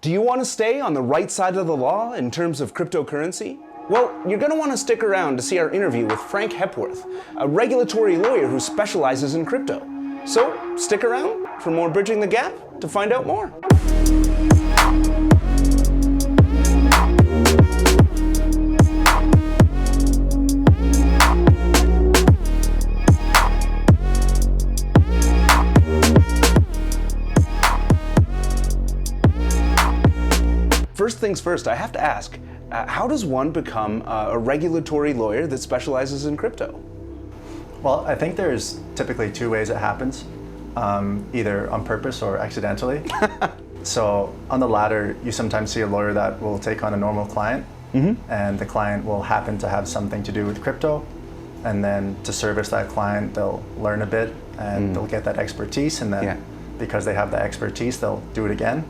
Do you want to stay on the right side of the law in terms of cryptocurrency? Well, you're going to want to stick around to see our interview with Frank Hepworth, a regulatory lawyer who specializes in crypto. So stick around for more Bridging the Gap to find out more. First things first, I have to ask, how does one become a regulatory lawyer that specializes in crypto? Well, I think there's typically two ways it happens, either on purpose or accidentally. So on the latter, you sometimes see a lawyer that will take on a normal client, and the client will happen to have something to do with crypto, and then to service that client, they'll learn a bit and they'll get that expertise, and then because they have the expertise, they'll do it again.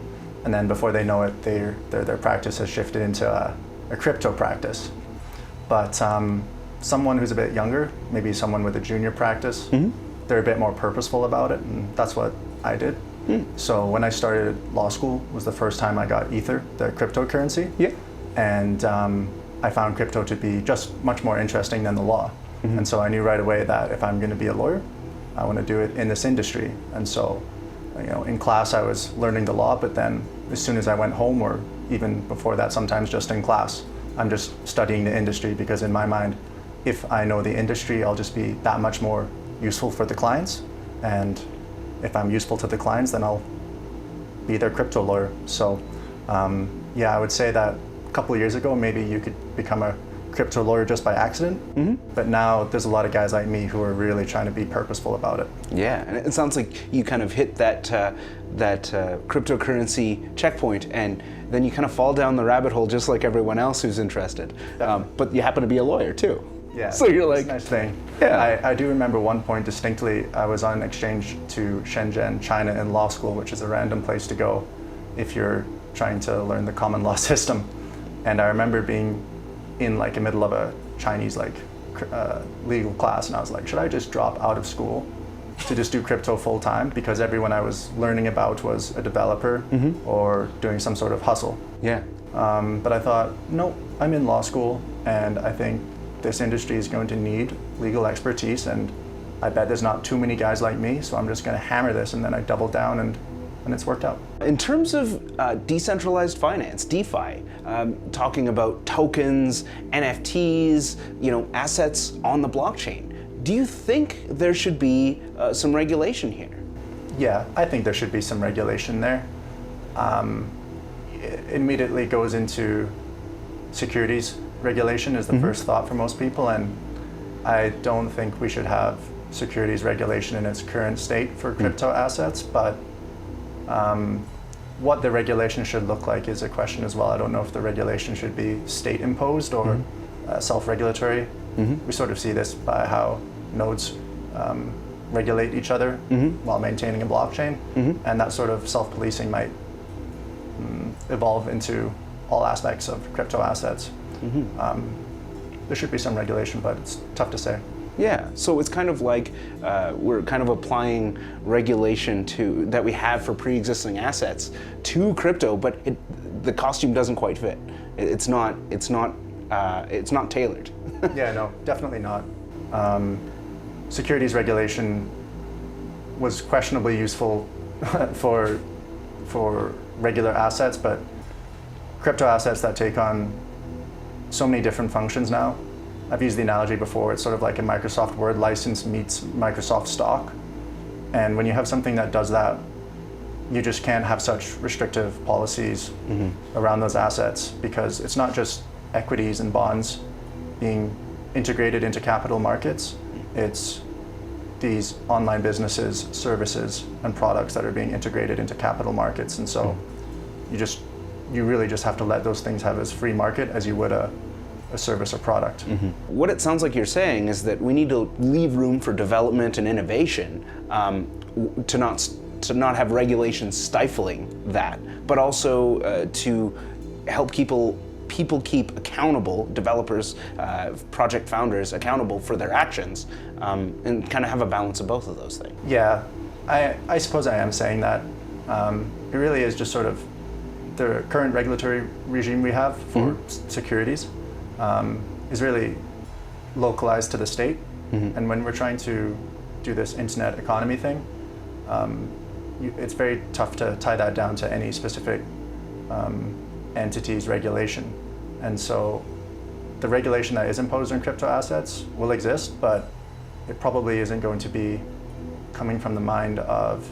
And then before they know it, their practice has shifted into a crypto practice. But someone who's a bit younger, maybe someone with a junior practice, they're a bit more purposeful about it, and that's what I did. So when I started law school was the first time I got Ether, the cryptocurrency. And I found crypto to be just much more interesting than the law. And so I knew right away that if I'm going to be a lawyer, I want to do it in this industry. And so, you know, in class I was learning the law, but then as soon as I went home, or even before that, sometimes just in class, I'm just studying the industry, because in my mind, if I know the industry, I'll just be that much more useful for the clients. And if I'm useful to the clients, then I'll be their crypto lawyer. So yeah, I would say that a couple of years ago, maybe you could become a crypto lawyer just by accident. But now there's a lot of guys like me who are really trying to be purposeful about it. Yeah, and it sounds like you kind of hit that cryptocurrency checkpoint, and then you kind of fall down the rabbit hole just like everyone else who's interested. But you happen to be a lawyer too. Yeah, so you're like, it's a nice thing. Yeah. I do remember one point distinctly. I was on exchange to Shenzhen, China in law school, which is a random place to go if you're trying to learn the common law system. And I remember being in like the middle of a Chinese legal class, and I was like, should I just drop out of school to just do crypto full time? Because everyone I was learning about was a developer or doing some sort of hustle. Yeah. But I thought, no, I'm in law school, and I think this industry is going to need legal expertise, and I bet there's not too many guys like me, so I'm just going to hammer this. And then I doubled down, and it's worked out. In terms of decentralized finance, DeFi, talking about tokens, NFTs, assets on the blockchain, do you think there should be some regulation here? Yeah, I think there should be some regulation there. It immediately goes into securities regulation is the first thought for most people, and I don't think we should have securities regulation in its current state for crypto assets, but what the regulation should look like is a question as well. I don't know if the regulation should be state imposed or self-regulatory. We sort of see this by how nodes regulate each other while maintaining a blockchain, and that sort of self-policing might evolve into all aspects of crypto assets. There should be some regulation, but it's tough to say. Yeah, so it's kind of like we're kind of applying regulation that we have for pre-existing assets to crypto, but the costume doesn't quite fit. It's not tailored. Yeah, no, definitely not. Securities regulation was questionably useful for regular assets, but crypto assets that take on so many different functions now. I've used the analogy before, it's sort of like a Microsoft Word license meets Microsoft stock. And when you have something that does that, you just can't have such restrictive policies around those assets, because it's not just equities and bonds being integrated into capital markets, it's these online businesses, services, and products that are being integrated into capital markets. And so you really just have to let those things have as free market as you would a service or product. What it sounds like you're saying is that we need to leave room for development and innovation, to not have regulations stifling that, but also to help people keep accountable, developers, project founders accountable for their actions, and kind of have a balance of both of those things. Yeah, I suppose I am saying that. It really is just sort of the current regulatory regime we have for securities is really localized to the state. And when we're trying to do this internet economy thing, it's very tough to tie that down to any specific entity's regulation. And so the regulation that is imposed on crypto assets will exist, but it probably isn't going to be coming from the mind of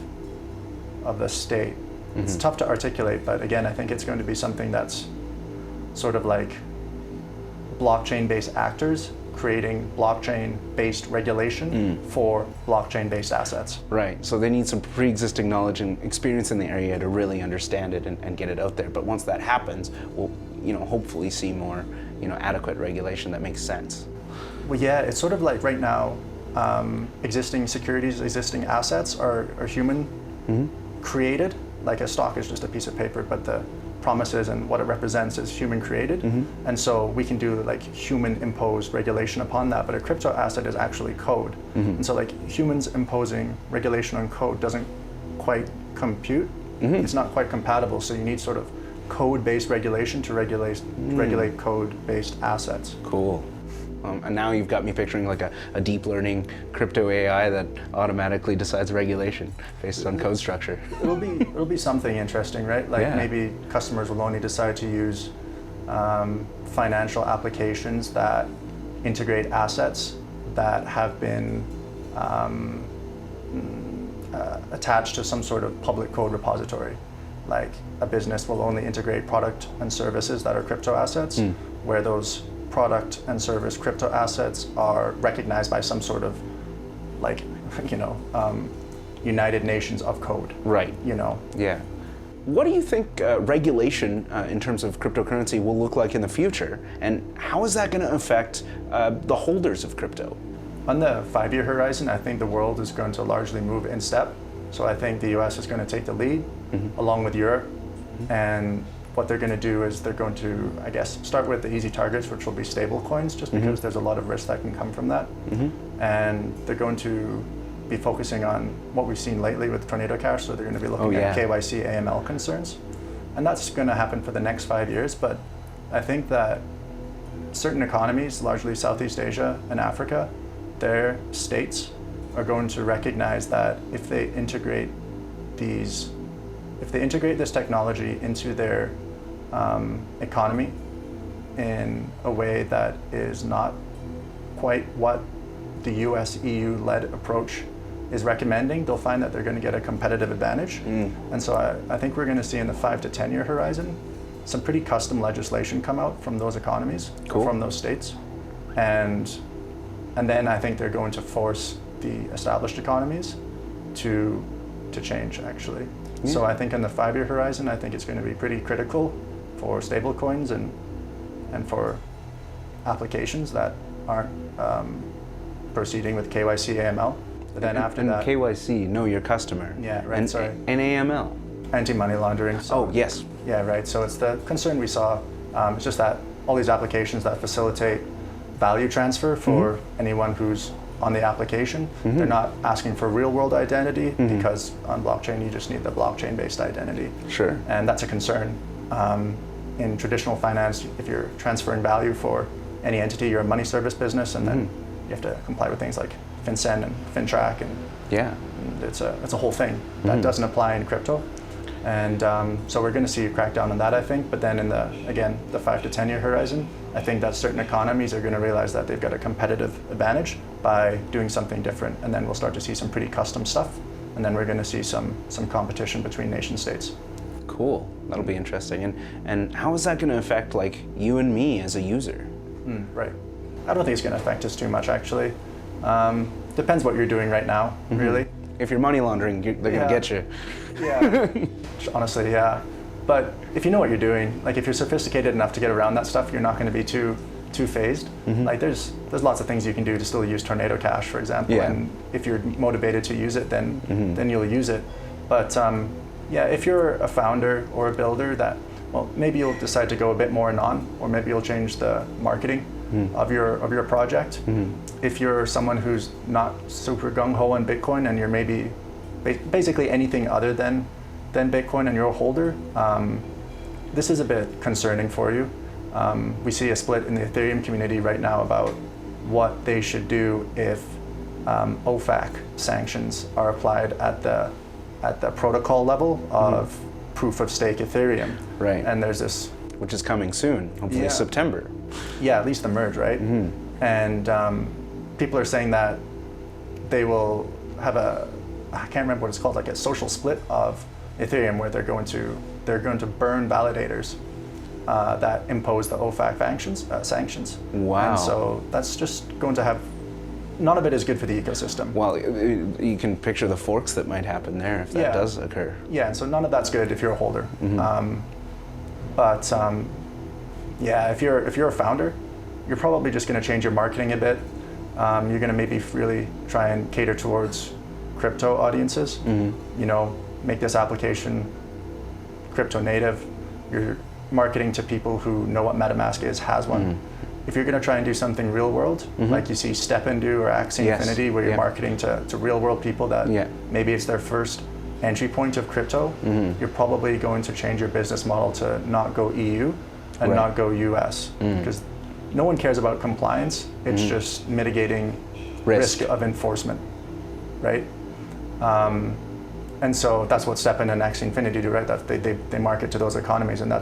the state. It's tough to articulate, but again, I think it's going to be something that's sort of like blockchain-based actors creating blockchain-based regulation for blockchain-based assets. Right, so they need some pre-existing knowledge and experience in the area to really understand it and get it out there. But once that happens, we'll hopefully see more adequate regulation that makes sense. Well, yeah, it's sort of like right now, existing securities, existing assets are human created. Like a stock is just a piece of paper, but the promises and what it represents is human created. And so we can do like human imposed regulation upon that, but a crypto asset is actually code. And so like humans imposing regulation on code doesn't quite compute. It's not quite compatible. So you need sort of code-based regulation to regulate code-based assets. Cool. And now you've got me picturing like a deep learning crypto AI that automatically decides regulation based on code structure. It'll be something interesting, right? Like maybe customers will only decide to use financial applications that integrate assets that have been attached to some sort of public code repository. Like a business will only integrate product and services that are crypto assets, where those product and service crypto assets are recognized by some sort of like, United Nations of code. Right. Yeah. What do you think regulation in terms of cryptocurrency will look like in the future? And how is that going to affect the holders of crypto? On the 5-year horizon, I think the world is going to largely move in step. So I think the US is going to take the lead along with Europe. And what they're going to do is they're going to, I guess, start with the easy targets, which will be stable coins, just because there's a lot of risk that can come from that. And they're going to be focusing on what we've seen lately with Tornado Cash. So they're going to be looking at KYC, AML concerns. And that's going to happen for the next 5 years. But I think that certain economies, largely Southeast Asia and Africa, their states are going to recognize that if they integrate this technology into their economy in a way that is not quite what the US EU-led approach is recommending, they'll find that they're going to get a competitive advantage. And so I think we're going to see in the 5 to 10 year horizon some pretty custom legislation come out from those economies, from those states. And then I think they're going to force the established economies to change, actually. So I think in the 5 year horizon, I think it's going to be pretty critical for stablecoins and for applications that aren't proceeding with KYC, AML. But then after that, KYC, know your customer. Yeah, right. And, sorry. And AML. Anti-money laundering. So, yes. Yeah, right. So it's the concern we saw. It's just that all these applications that facilitate value transfer for anyone who's on the application, they're not asking for real-world identity because on blockchain you just need the blockchain-based identity. Sure. And that's a concern. In traditional finance, if you're transferring value for any entity, you're a money service business, and then you have to comply with things like FinCEN and FinTrack, and it's a whole thing that doesn't apply in crypto. And so we're going to see a crackdown on that, I think. But then in the 5 to 10 year horizon, I think that certain economies are going to realize that they've got a competitive advantage by doing something different. And then we'll start to see some pretty custom stuff. And then we're going to see some competition between nation states. Cool. That'll be interesting. And how is that going to affect like you and me as a user? Right. I don't think it's going to affect us too much, actually. Depends what you're doing right now, really. If you're money laundering, they're going to get you. Yeah, honestly, yeah. But if you know what you're doing, like if you're sophisticated enough to get around that stuff, you're not going to be too phased. Like there's lots of things you can do to still use Tornado Cash, for example. Yeah. And if you're motivated to use it, then you'll use it. But if you're a founder or a builder maybe you'll decide to go a bit more non, or maybe you'll change the marketing of your project. If you're someone who's not super gung-ho on Bitcoin and you're maybe basically anything other than Bitcoin and you're a holder, this is a bit concerning for you. We see a split in the Ethereum community right now about what they should do if OFAC sanctions are applied at the protocol level of proof of stake Ethereum. Right. And there's this, which is coming soon, hopefully Yeah. September. yeah, at least the merge, right? And people are saying that they will have I can't remember what it's called, like a social split of Ethereum, where they're going to burn validators that impose the OFAC sanctions. Wow. And so that's just going to have, none of it is good for the ecosystem. Well, you can picture the forks that might happen there if that Yeah. does occur. Yeah, and so none of that's good if you're a holder. Yeah, if you're a founder, you're probably just going to change your marketing a bit. You're going to maybe really try and cater towards crypto audiences. You know, make this application crypto native. You're marketing to people who know what MetaMask is, has one. If you're going to try and do something real world, like you see StepN do or Axie Yes. Infinity, where you're Yeah. marketing to real world people that Yeah. maybe it's their first entry point of crypto, you're probably going to change your business model to not go EU and Right. not go US, because no one cares about compliance. It's just mitigating Risk. risk of enforcement, right? And so that's what StepN and Axie Infinity do, right? That they market to those economies, and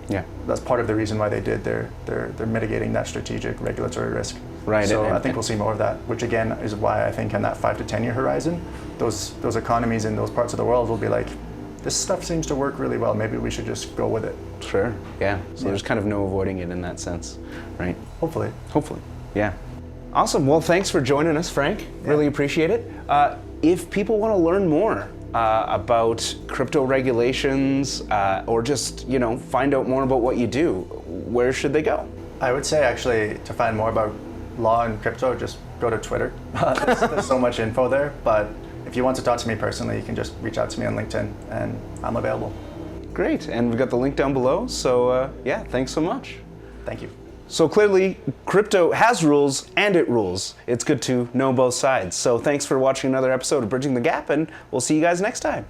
Yeah. that's part of the reason why they did. They're mitigating that strategic regulatory risk. Right, So and- I think we'll see more of that, which again is why I think in that 5 to 10 year horizon, those economies in those parts of the world will be like, this stuff seems to work really well. Maybe we should just go with it. Sure. Yeah. So there's kind of no avoiding it in that sense, right? Hopefully. Hopefully. Yeah. Awesome. Well, thanks for joining us, Frank. Really appreciate it. If people want to learn more about crypto regulations or just, find out more about what you do, where should they go? I would say actually to find more about law and crypto, just go to Twitter. There's so much info there. But if you want to talk to me personally, you can just reach out to me on LinkedIn, and I'm available. Great. And we've got the link down below. So yeah, thanks so much. Thank you. So clearly, crypto has rules and it rules. It's good to know both sides. So thanks for watching another episode of Bridging the Gap, and we'll see you guys next time.